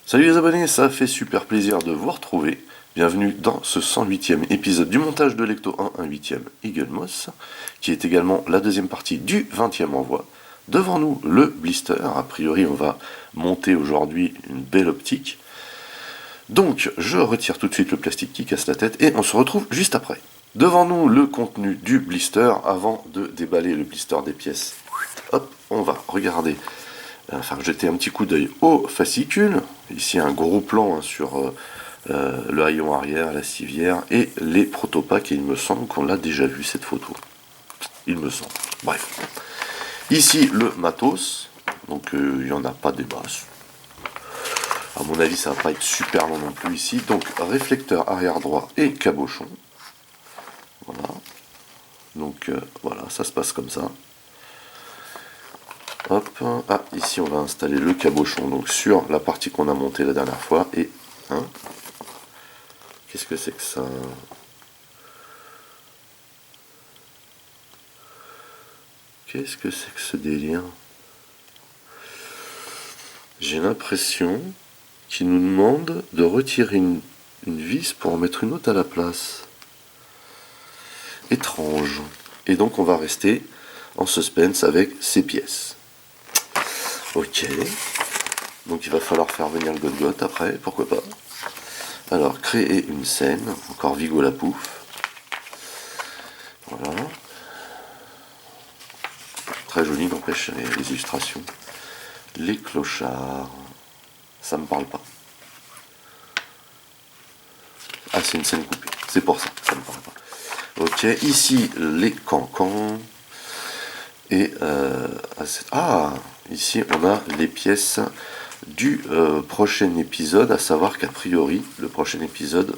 Salut les abonnés, ça fait super plaisir de vous retrouver. Bienvenue dans ce 108e épisode du montage de Lecto 1, un 8e Eagle Moss, qui est également la deuxième partie du 20e envoi. Devant nous, le blister. A priori, on va monter aujourd'hui une belle optique. Donc, je retire tout de suite le plastique qui casse la tête et on se retrouve juste après. Devant nous, le contenu du blister. Avant de déballer le blister des pièces, hop, on va regarder. Enfin, jeter un petit coup d'œil au fascicule. Ici, un gros plan sur le haillon arrière, la civière et les protopacks. Et il me semble qu'on l'a déjà vu cette photo. Il me semble. Bref. Ici, le matos. Donc, il n'y en a pas des masses. À mon avis, ça va pas être super long non plus ici. Donc, réflecteur arrière droit et cabochon. Voilà. Donc, voilà, ça se passe comme ça. Hop, ah, ici on va installer le cabochon donc sur la partie qu'on a montée la dernière fois. Et hein, qu'est-ce que c'est que ça? Qu'est-ce que c'est que ce délire? J'ai l'impression qu'il nous demande de retirer une vis pour en mettre une autre à la place. Étrange. Et donc on va rester en suspense avec ces pièces. Ok. Donc il va falloir faire venir le Golgoth après, pourquoi pas. Alors, créer une scène, encore Vigo la pouffe. Voilà. Très joli, n'empêche, les illustrations. Les clochards. Ça me parle pas. Ah, c'est une scène coupée. C'est pour ça que ça me parle pas. Ok, ici, les cancans. Et, ici, on a les pièces du prochain épisode, à savoir qu'à priori, le prochain épisode,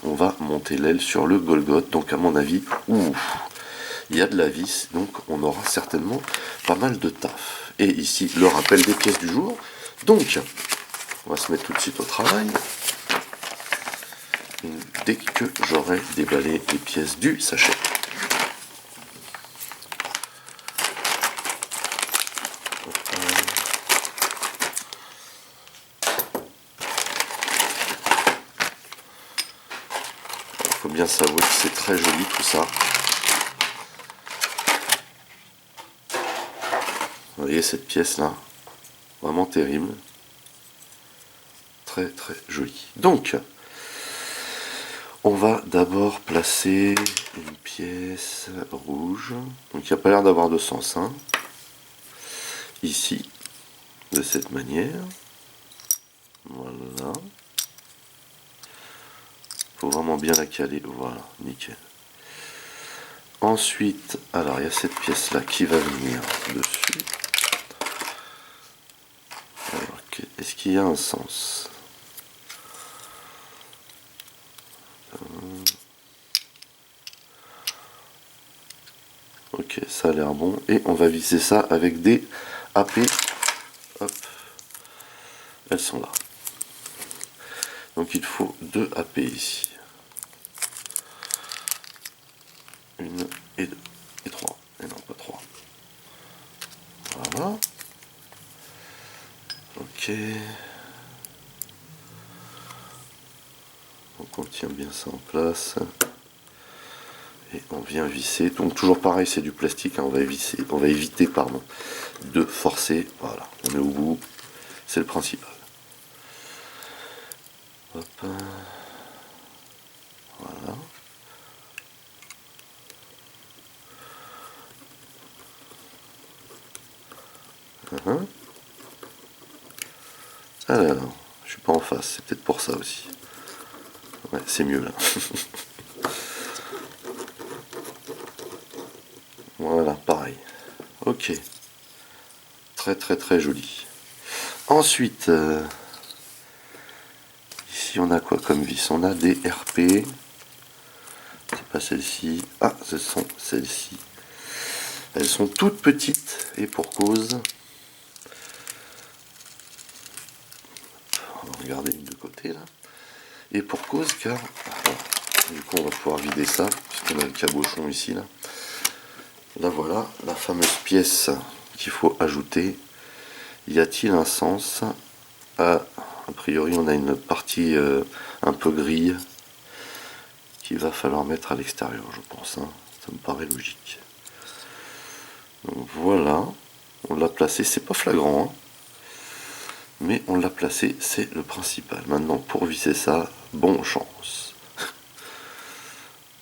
on va monter l'aile sur le Golgoth. Donc, à mon avis, il y a de la vis, donc on aura certainement pas mal de taf. Et ici, le rappel des pièces du jour. Donc, on va se mettre tout de suite au travail. Dès que j'aurai déballé les pièces du sachet. Il faut bien savoir que c'est très joli tout ça. Vous voyez cette pièce là, vraiment terrible. Très très jolie. Donc, on va d'abord placer une pièce rouge, donc il n'y a pas l'air d'avoir de sens, hein. Ici, de cette manière. Voilà. Faut vraiment bien la caler. Voilà, nickel. Ensuite, alors il y a cette pièce là qui va venir dessus. Alors, est-ce qu'il y a un sens? Ok, ça a l'air bon. Et on va visser ça avec des AP. Hop. Elles sont là. Donc il faut 2 AP ici. Une et 2. Et 3. Et non, pas 3. Voilà. Ok. Donc on tient bien ça en place. Et on vient visser. Donc toujours pareil, c'est du plastique, hein, on va éviter de forcer. Voilà, on est au bout. C'est le principal. Hop. Voilà. Alors, je suis pas en face, c'est peut-être pour ça aussi. Ouais, c'est mieux là. Voilà, pareil. Ok. Très très très joli. Ensuite, ici on a quoi comme vis? On a des RP. C'est pas celle-ci. Ah, ce sont celles-ci. Elles sont toutes petites et pour cause. On va regarder une de côté là. Et pour cause car. Alors, du coup on va pouvoir vider ça, puisqu'on a le cabochon ici là. Là voilà, la fameuse pièce qu'il faut ajouter. Y a-t-il un sens a priori on a une partie un peu grille qu'il va falloir mettre à l'extérieur, je pense, hein. Ça me paraît logique. Donc voilà, on l'a placé, c'est pas flagrant, hein, mais on l'a placé, c'est le principal. Maintenant, pour visser ça, bon chance.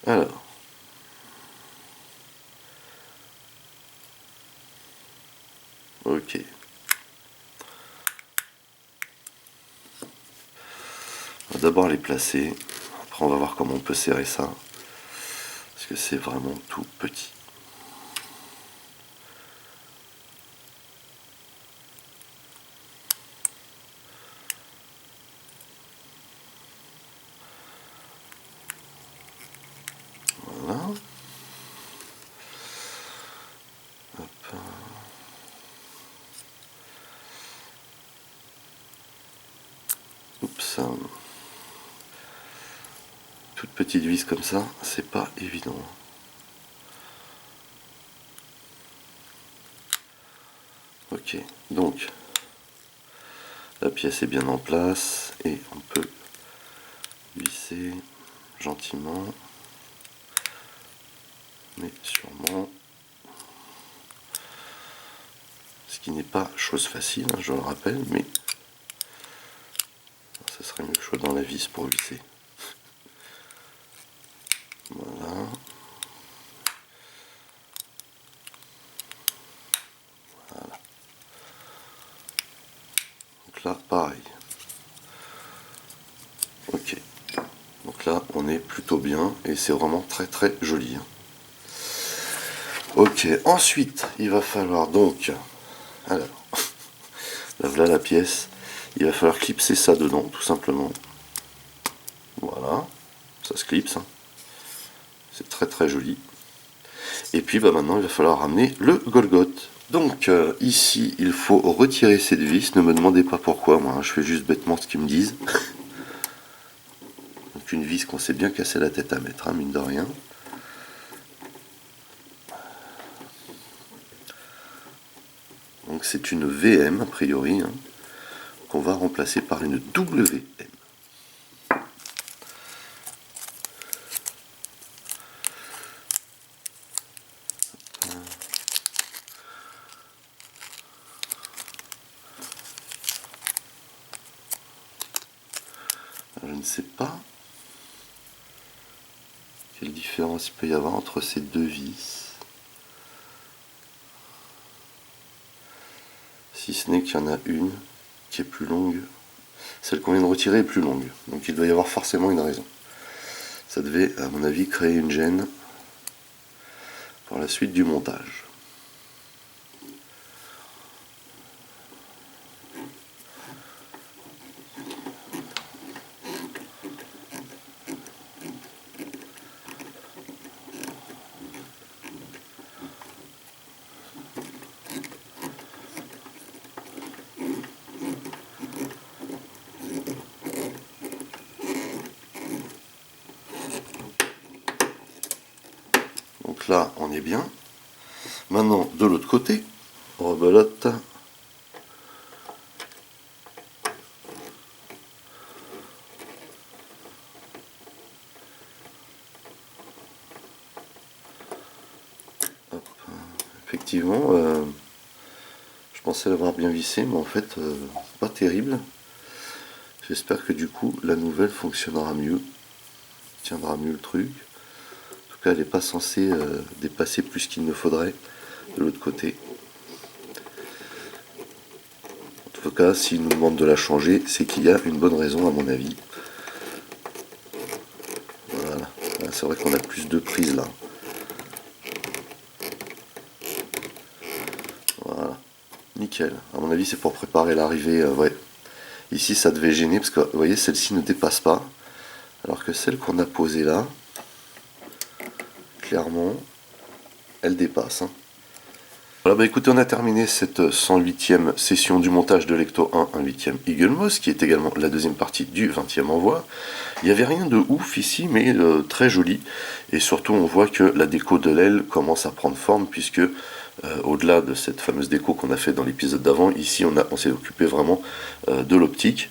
Alors, ok. On va d'abord les placer, après on va voir comment on peut serrer ça, parce que c'est vraiment tout petit. Voilà. Hop. Oups. Toute petite vis comme ça, c'est pas évident. Ok, donc la pièce est bien en place et on peut visser gentiment, mais sûrement, ce qui n'est pas chose facile, hein, je le rappelle, mais ça serait mieux que je sois dans la vis pour visser. Voilà. Voilà. Donc là, pareil. Ok. Donc là, on est plutôt bien et c'est vraiment très très joli. Ok, ensuite, il va falloir donc... Alors, là, voilà la pièce. Il va falloir clipser ça dedans, tout simplement. Voilà, ça se clipse. Hein. C'est très très joli. Et puis bah, maintenant, il va falloir ramener le Golgoth. Donc ici, il faut retirer cette vis. Ne me demandez pas pourquoi, moi, hein, je fais juste bêtement ce qu'ils me disent. Donc une vis qu'on s'est bien cassé la tête à mettre, hein, mine de rien. Donc c'est une VM a priori, hein, qu'on va remplacer par une WM. Je ne sais pas quelle différence il peut y avoir entre ces deux vis. Si ce n'est qu'il y en a une qui est plus longue. Celle qu'on vient de retirer est plus longue. Donc il doit y avoir forcément une raison. Ça devait, à mon avis, créer une gêne pour la suite du montage. Donc là, on est bien. Maintenant, de l'autre côté, rebelote. Hop. Effectivement, je pensais l'avoir bien vissé, mais en fait, pas terrible. J'espère que du coup, la nouvelle fonctionnera mieux, tiendra mieux le truc. En tout cas, elle n'est pas censée dépasser plus qu'il ne faudrait de l'autre côté. En tout cas, s'il nous demande de la changer, c'est qu'il y a une bonne raison à mon avis. Voilà, c'est vrai qu'on a plus de prise là. Voilà, nickel. À mon avis, c'est pour préparer l'arrivée. Ouais. Ici, ça devait gêner parce que vous voyez, celle-ci ne dépasse pas, alors que celle qu'on a posée là, clairement, elle dépasse. Hein. Voilà, bah écoutez, on a terminé cette 108e session du montage de Lecto 1 1/8e Eagle Moss, qui est également la deuxième partie du 20e envoi. Il n'y avait rien de ouf ici, mais très joli. Et surtout, on voit que la déco de l'aile commence à prendre forme, puisque au-delà de cette fameuse déco qu'on a fait dans l'épisode d'avant. Ici on s'est occupé vraiment de l'optique.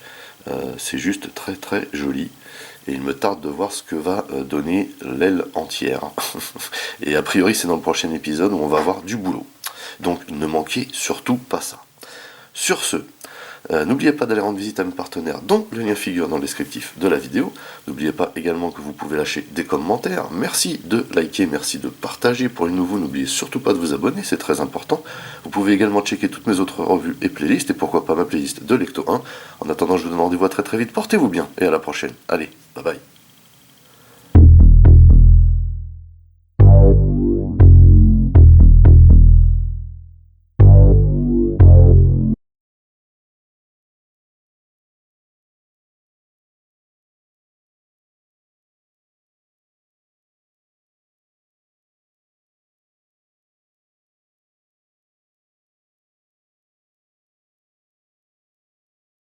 C'est juste très très joli. Et il me tarde de voir ce que va donner l'aile entière. Et a priori c'est dans le prochain épisode où on va avoir du boulot. Donc ne manquez surtout pas ça. Sur ce, n'oubliez pas d'aller rendre visite à mes partenaires, dont le lien figure dans le descriptif de la vidéo. N'oubliez pas également que vous pouvez lâcher des commentaires. Merci de liker, merci de partager. Pour les nouveaux, n'oubliez surtout pas de vous abonner, c'est très important. Vous pouvez également checker toutes mes autres revues et playlists, et pourquoi pas ma playlist de Lecto 1. En attendant, je vous donne rendez-vous à très très vite. Portez-vous bien, et à la prochaine. Allez, bye bye.